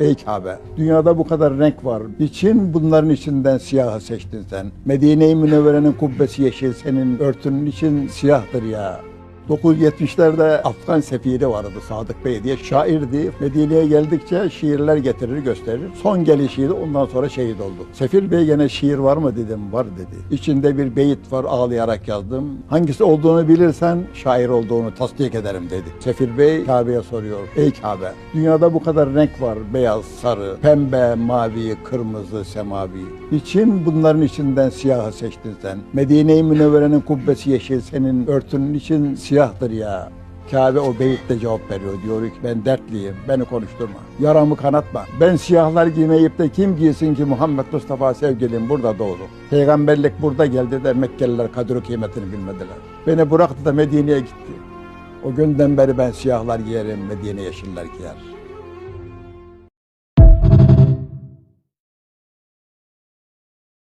Ey Kabe, dünyada bu kadar renk var. Niçin bunların içinden siyahı seçtin sen? Medine-i Münevvere'nin kubbesi yeşil, senin örtünün için siyahtır ya. 970'lerde Afgan sefiri vardı Sadık Bey diye, şairdi. Medine'ye geldikçe şiirler getirir gösterir. Son gelişiydi, ondan sonra şehit oldu. Sefir Bey gene şiir var mı dedim, var dedi. İçinde bir beyit var, ağlayarak yazdım. Hangisi olduğunu bilirsen şair olduğunu tasdik ederim dedi. Sefir Bey Kabe'ye soruyor. Ey Kabe, dünyada bu kadar renk var. Beyaz, sarı, pembe, mavi, kırmızı, semavi. Niçin bunların içinden siyahı seçtin sen? Medine-i Münevvere'nin kubbesi yeşil, senin örtünün için siyahtır ya. Kabe o beyitle cevap veriyor. Diyor ki ben dertliyim, beni konuşturma. Yaramı kanatma. Ben siyahlar giymeyip de kim giysin ki Muhammed Mustafa sevgilim burada doğdu. Peygamberlik burada geldi de Mekkeliler kadri kıymetini bilmediler. Beni bıraktı da Medine'ye gitti. O günden beri ben siyahlar giyerim, Medine yeşiller giyer.